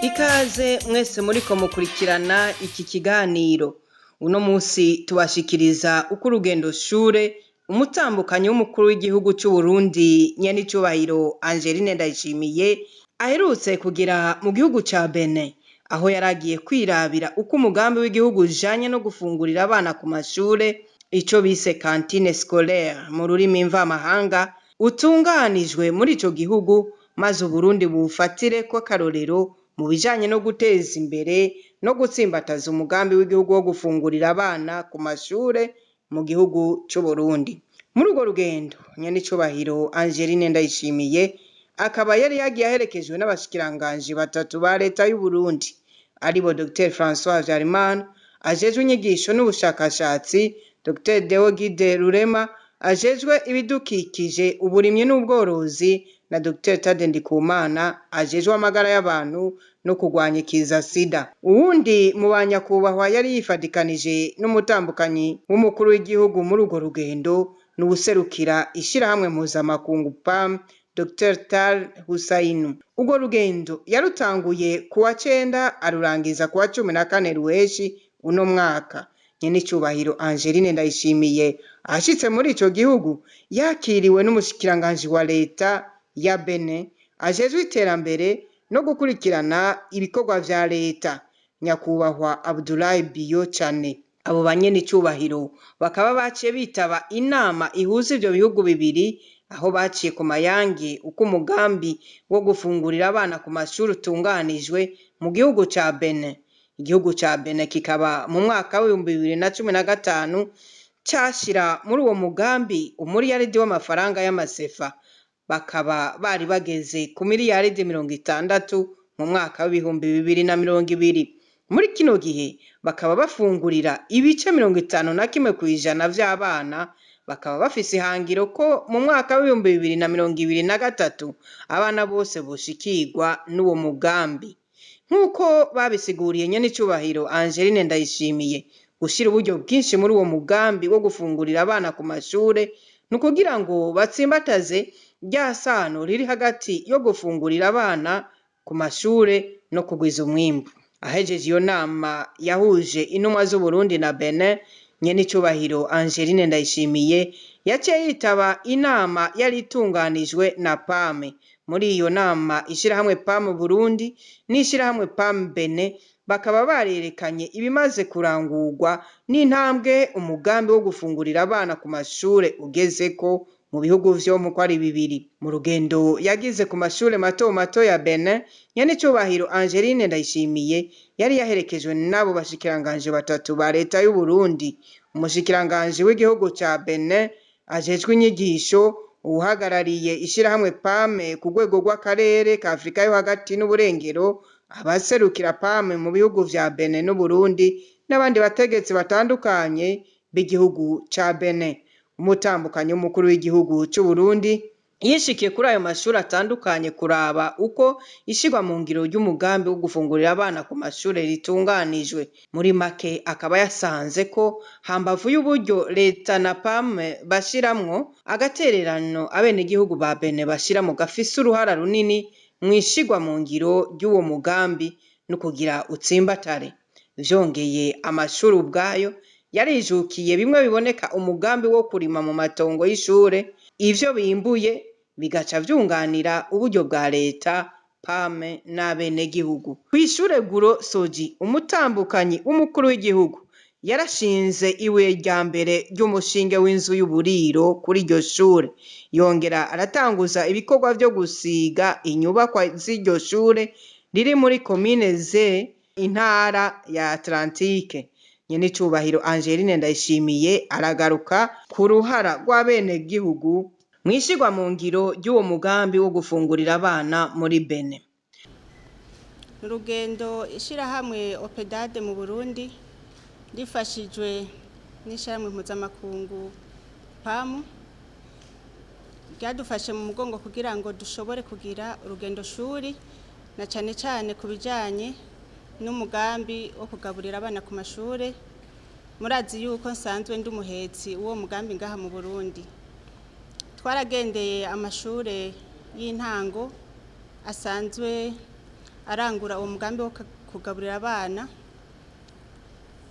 Ikaze mwese muriko mukurikirana iki kiganiro. Uno musi tubashikiriza uko urugendo shure umutambukanyi w'umukuru w'igihugu c'u Burundi nyenicubahiro Angeline NDAYISHIMIYE aherutse kugira mu gihugu ca Benin, aho yaragiye kwirabira uko umugambi w'igihugu ujanye no gufungurira abana ku mashure, ico bise cantine scolaire mu rurimi mvamahanga, utunganijwe muri ico gihugu, maze Uburundi buwufatireko akarorero mu bijanye no guteza imbere no gutsimbataza umugambi w'igihugu wo gufungurira abana ku mashure mu gihugu c'Uburundi. Muri urwo rugendo, nyenicubahiro Angeline NDAYISHIMIYE akaba yari yagiye aherekejwe n'abashikiranganji batatu ba leta y'Uburundi, aribo Dr François Habyarimana ajejwe inyigisho n'ubushakashatsi, Dr Deogide Rurema ajejwe ibidukikije, uburimyi n'ubworozi, na Dr Tade Ndikumana ajejwe amagara y'abantu no kurwanya ikiza sida. Uwundi mu banyakubahwa yari yifadikanije n'umutambukanyi w'umukuru w'igihugu muri urwo rugendo n'uwuserukira ishirahamwe mpuzamakungu PAM, Dr Tal Hussein. Urwo rugendo yarutanguye kuwa 9 arurangiza kuwa 14 ruheshi uno mwaka. Nyenicubahiro Angeline NDAYISHIMIYE ashitse muri ico gihugu yakiriwe n'umushikiranganji wa leta ya Benin ajejwe iterambere no gukurikirana ibikorwa vya leta, nyakubahwa Abdoulaye Biyo Cane. Abo banyenicubahiro bakaba baciye bitaba inama ihuza ivyo bihugu bibiri, aho baciye ku mayange uko umugambi wo gufungurira abana ku mashuri utunganijwe mu gihugu ca Benin. Igihugu ca Benin kikaba mu mwaka w'2015 cashira muri uwo mugambi umuriyaridi w'amafaranga y'amasefa, bakaba bari bageze ku miliyaridi 60 mu mwaka w'2020. Muri kino gihe bakaba bafungurira ibice 51 kw'ijana vy'abana, bakaba bafise ihangiro ko mu mwaka w'2023 abana bose boshikirwa n'uwo mugambi. Nk'uko babisiguriye nyenicubahiro Angeline NDAYISHIMIYE, gushira uburyo bwinshi muri uwo mugambi wo gufungurira abana ku mashure ni ukugira ngo batsimbataze rya sano riri hagati yo gufungurira abana ku mashure no kugwiza umwimbu. Ahejeje iyo nama yahuje intumwa z'Uburundi na Benin, nyenicubahiro Angeline NDAYISHIMIYE yaciye yitaba inama yari itunganijwe na PAM. Muri iyo nama ishirahamwe PAM Burundi n'ishirahamwe PAM Benin bakaba barerekanye ibimaze kurangurwa n'intambwe umugambi wo gufungurira abana ku mashure ugezeko mu bihugu vyo mu kwari bibiri. Mu rugendo yagize ku mashure mato mato ya Benin, nyenicubahiro Angeline NDAYISHIMIYE yari yaherekejwe n'abo bashikiranganje batatu ba leta y'u Burundi, umushikiranganje w'igihugu ca Benin ajejwe inyigisho, uhagarariye ishirahamwe PAM ku rwego rw'akarere ka Afrika yo hagati n'uburengero, abaserukira PAM mu bihugu vya Benin n'Uburundi, n'abandi bategetsi batandukanye b'igihugu ca Benin. Umutambukanyi w'umukuru w'igihugu c'u Burundi yishikiye kuri ayo mashuri atandukanye kuraba uko ishirwa mu ngiro ry'umugambi wo gufungurira abana ku mashure ritunganijwe. Muri make akaba yasanze ko hambavu y'uburyo leta na PAM bashiramwo, agatererano abenegihugu ba Benin bashiramo gafise uruhara runini mw'ishirwa mu ngiro ry'uwo mugambi no kugira utsimbatare. Vyongeye amashuri ubwayo yarijukiye bimwe biboneka umugambi wo kurima mu matongo y'ishure, ivyo bimbuye bigaca vyunganira uburyo bwa leta, PAM n'abenegihugu. Kw'ishure Guro Soji, umutambukanyi w'umukuru w'igihugu yarashinze ibuye rya mbere ry'umushinge w'inzu y'uburiro kuri iryo shure, yongera aratanguza ibikorwa vyo gusiga inyubakwa z'iryo shure riri muri komine ze, intara ya Atlantique. Nyenicubahiro Angeline NDAYISHIMIYE aragaruka ku ruhara rw'abenegihugu mw'ishirwa mu ngiro ry'uwo mugambi wo gufungurira abana muri Benin. Urugendo ishirahamwe Opedade mu Burundi rifashijwe n'ishirahamwe mpuzamakungu PAM ryadufashe mu mugongo kugira ngo dushobore kugira urugendo shuri, na cane cane ku bijanye n'umugambi wo kugaburira abana ku mashure. Murazi yuko nsanzwe ndi umuhetsi uwo mugambi ngaha mu Burundi. Twaragendeye amashure y'intango asanzwe arangura uwo mugambi wo kugaburira abana.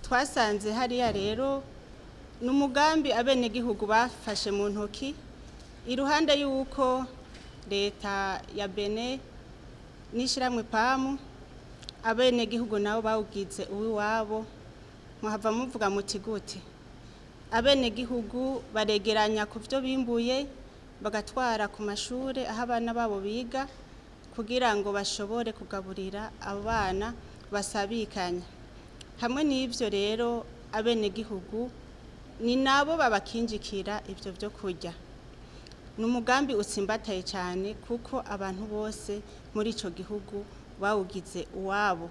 Twasanze hariya rero n'umugambi abenegihugu bafashe mu ntoki, iruhande y'uko leta ya Benin n'ishiramwe pamu abenegihugu nabo bawugize uwiwabo. Muhava muvuga muti gute? Abenegihugu baregeranya ku byo bimbuye bagatwara ku mashure aho abana babo biga kugira ngo bashobore kugaburira abana basabikanya. Hamwe n'ivyo rero abenegihugu ni nabo babakinjikira ivyo byo kurya. N'umugambi utsimbataye cyane kuko abantu bose muri ico gihugu bawugize uwabo.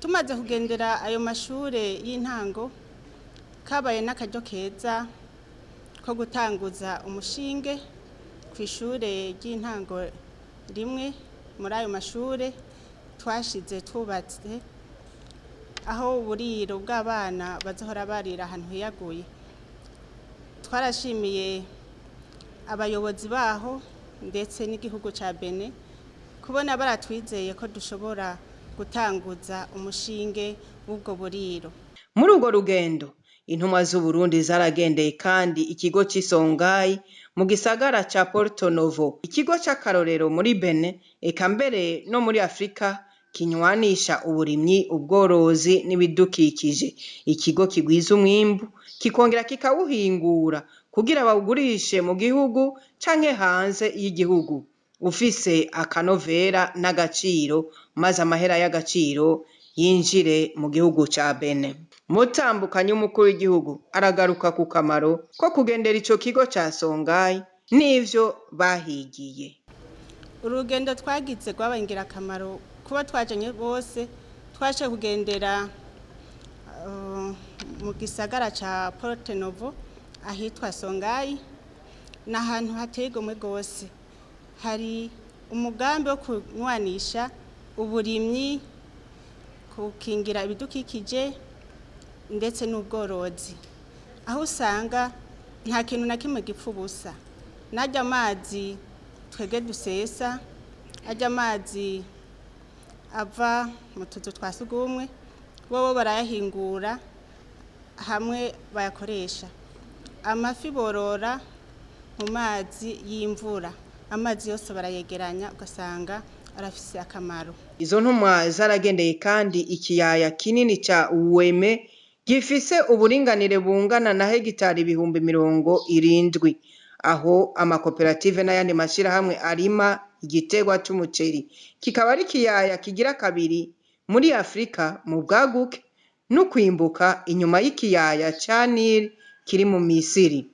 Tumaze kugendera ayo mashure y'intango, kabaye n'akaryo keza ko gutanguza umushinge ku ishure ry'intango rimwe muri ayo mashure twashize tubatse, aho uburiro bw'abana bazohora barira ahantu hiyaguye. Twarashimiye abayobozi baho ndetse n'igihugu ca Benin kubona baratwizeye ko dushobora gutanguza umushinge w'ubwo buriro. Muri urwo rugendo intumwa z'Uburundi zaragendeye kandi ikigo c'Isongayi mu gisagara ca Porto Novo, ikigo c'akarorero muri Benin eka mbere no muri Afrika kinywanisha uburimyi, ubworozi n'ibidukikije. Ikigo kigwiza umwimbu kikongera kikawuhingura kugira bawugurishe mu gihugu canke hanze y'igihugu ufise akanovera n'agaciro, maze amahera y'agaciro yinjire mu gihugu ca Benin. Umutambukanyi w'umukuru w'igihugu aragaruka ku kamaro ko kugendera ico kigo ca Songayi n'ivyo bahigiye. Urugendo twagize rwabaye ingirakamaro kuba twajanye bose. Twaje kugendera mu gisagara ca Porto Novo ahitwa Songayi, n'ahantu hateye igomwe rwose. Hari umugambi wo kunywanisha uburimyi, kukingira ibidukikije ndetse n'ubworozi, aho usanga nta kintu na kimwe gipfa ubusa. Najya amazi twege dusesa, ajya amazi ava mu tuzu twa sugumwe bo barayahingura hamwe bayakoresha. Amafi borora mu mazi y'imvura, amazi yose barayegeranya ugasanga arafise akamaro. Izo ntumwa zaragendeye kandi ikiyaya kinini ca Uweme gifise uburinganire bungana na hegitari 70,000, aho amakoperative n'ayandi mashirahamwe arima igiterwa c'umuceri. Kikaba ari ikiyaya kigira kabiri muri Afrika mu bwaguke no kwimbuka inyuma y'ikiyaya ca Nil kiri mu Misiri.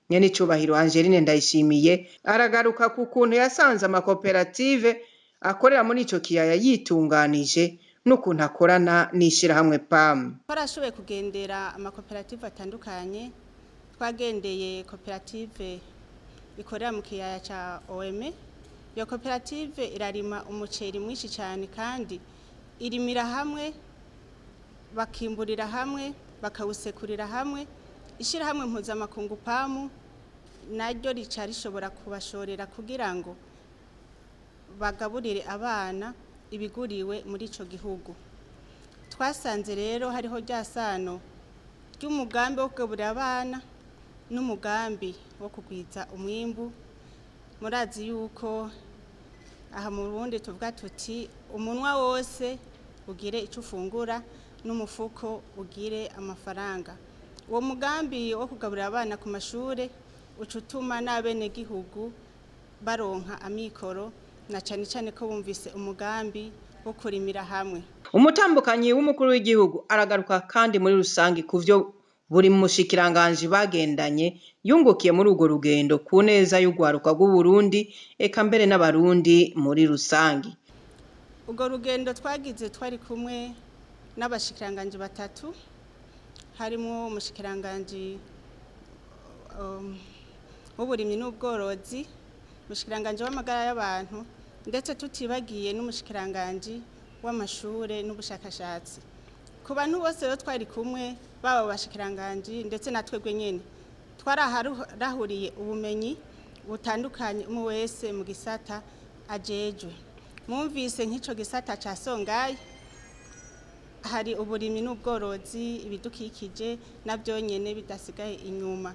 Nyene icubahiro Angeline NDAYISHIMIYE aragaruka ku kuntu yasanze amakoperative akorera muri ico kiyaya yitunganije n'ukuntu akorana n'ishirahamwe PAM. Twarashoboye kugendera amakoperative atandukanye. Twagendeye koperative ikorera mu kiyaya ca Uweme. Iyo koperative irarima umuceri mwinshi cyane kandi irimira hamwe, bakimburira hamwe, bakawusekurira hamwe. Ishirahamwe mpuzamakungu PAM naryo rica rishobora kubashorera kugira ngo bagaburire abana ibiguriwe muri ico gihugu. Twasanze rero hariho ryasano ry'umugambi wo kugaburira abana n'umugambi wo kugwiza umwimbu. Murazi yuko aha mu Burundi tuvuga tuti umunwa wose ugire ico ufungura n'umufuko ugire amafaranga. Uwo mugambi wo kugaburira abana ku mashure ucutuma n'abenegihugu baronka amikoro, na cyane cyane ko bumvise umugambi wo kurimira hamwe. Umutambukanyi w'umukuru w'igihugu aragaruka kandi muri rusangi kuvyo buri mushikiranganje bagendanye yungukiye muri urwo rugendo ku neza y'ugwaruka rw'Uburundi eka mbere n'abarundi muri rusangi. Urwo rugendo twagize twari kumwe n'abashikiranganje batatu, harimo umushikiranganje w'uburimyi n'ubworozi, umushikiranganje w'amagara y'abantu, ndetse tutibagiye n'umushikiranganje w'amashure n'ubushakashatsi. Ku bantu bose rero twari kumwe, baba bashikiranganje ndetse natwebwe nyene, twarahuriye ubumenyi butandukanye umwe wese mu gisata ajejwe. Mwumvise nk'ico gisata ca Songayi hari uburimyi n'ubworozi, ibidukikije nabyo nyene bidasigaye inyuma.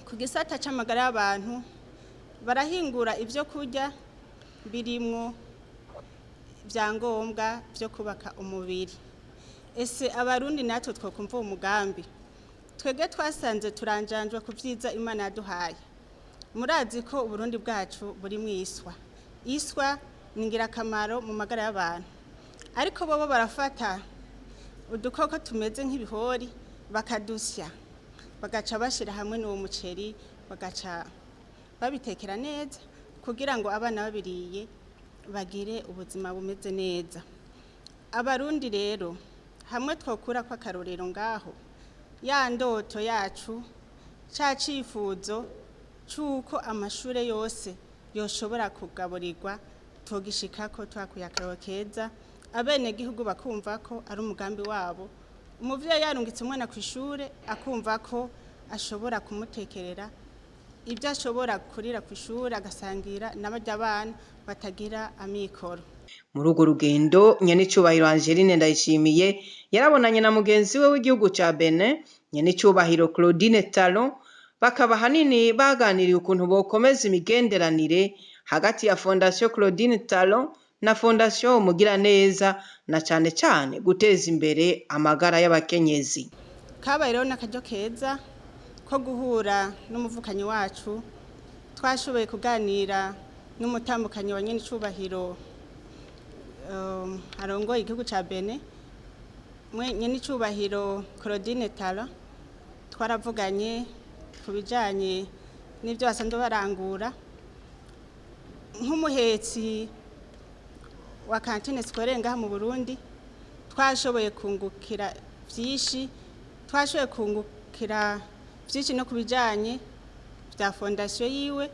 Ku gisata c'amagara y'abantu barahingura ivyo kurya birimwo vyangombwa vyo kubaka umubiri. Ese abarundi natwe twokumva umugambi? Twebwe twasanze turanjanjwe ku vyiza Imana yaduhaye. Murazi ko Uburundi bwacu buri mwiswa. Iswa ni ngirakamaro mu magara y'abantu. Ariko bobo barafata udukoko tumeze nk'ibihori bakadusya, bagaca bashira hamwe n'uwo muceri, bagaca babitekera neza kugira ngo abana babiriye bagire ubuzima bumeze neza. Abarundi rero hamwe twokura kwa karorero ngaho, ya ndoto yacu, ca cifuzo cuko amashure yose yoshobora kugaburirwa, togishikako twakuye akaroro keza, abene gihugu bakumva ko ari umugambi wabo. Umuvyeyi yarungitse umwana ku ishure akumva ko ashobora kumutekerera ibyo ashobora kurira ku ishure, agasangira n'abajya abana batagira amikoro. Muri urwo rugendo nyenicubahiro Angeline NDAYISHIMIYE yarabonanye na mugenzi we w'igihugu ca Benin, nyenicubahiro Claudine Talon, bakaba hanini baganiriye ukuntu bokomeza imigenderanire hagati ya Fondation Claudine Talon na Fondation Umugiraneza, na cane cane guteza imbere amagara y'abakenyezi. Kabaye rero n'akaryo keza ko guhura n'umuvukanyi wacu, twashoboye kuganira n'umutambukanyi wa nyenicubahiro arongoye igihugu ca Benin, nyenicubahiro Claudine Talon. Twaravuganye ku bijanye n'ibyo basanzwe barangura nk'umuhetsi wa kantine scolaire ngaha mu Burundi. Twashoboye kungukira vyinshi, twashoboye kungukira vyinshi no kubijanye bya fondation yiwe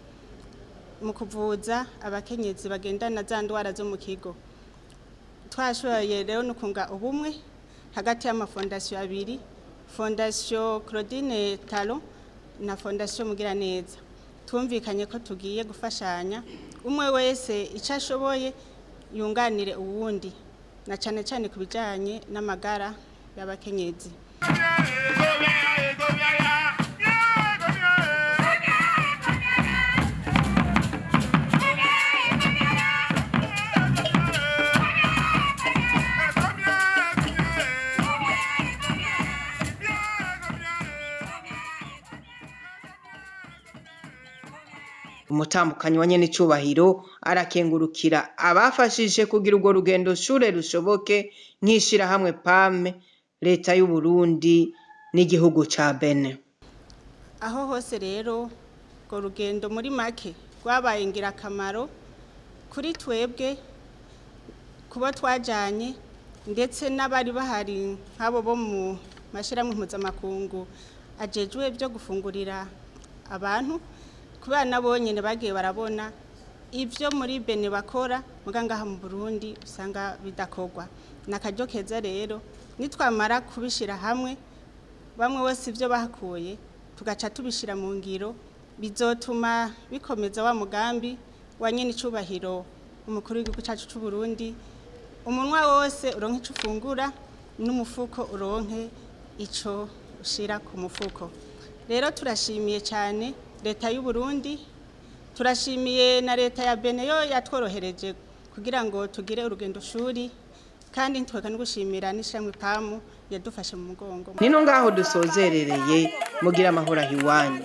mu kuvuza abakenyezi bagendana za ndwara zo mu kigo. Twashoboye rero no kunga ubumwe hagati y'amafondation abiri, Fondation Claudine Talon na Fondation Umugiraneza. Twumvikanye ko tugiye gufashanya, umwe wese icyo ashoboye yunganire uwundi, na cyane cyane ku bijyanye n'amagara y'abakenyezi. Umutambukanyi wa nyenicubahiro arakengurukira abafashije kugira urwo rugendo shure rushoboke, nk'ishirahamwe PAM, leta y'u Burundi n'igihugu ca Benin. Aho hose rero urwo rugendo muri make rwabaye ingirakamaro kuri twebwe, kuba twajanye ndetse n'abari bahari nk'abo bo mu mashirahamwe mpuzamakungu ajejwe byo gufungurira abantu, kubera nabo nyene bagiye barabona ivyo muri Benin bakora mugangaha mu Burundi usanga bidakorwa. Nakaryo keza rero nitwamara kubishira hamwe, bamwe wese ivyo bahakuye tugaca tubishira mu ngiro, bizotuma bikomeza wa mugambi wa nyenicubahiro umukuru w'igihugu cacu c'u Burundi, umunwa wose uronke ico ufungura n'umufuko uronke ico ushira ku mufuko. Rero turashimiye cyane leta y'u Burundi, turashimiye na leta ya Benin yo yatworohereje kugira ngo tugire urugendo shuri, kandi ntweka no gushimira n'ishamwe PAM yadufashe mu mugongo. Nino ngaho dusozerereye, mugira amahoro ahiwanyu.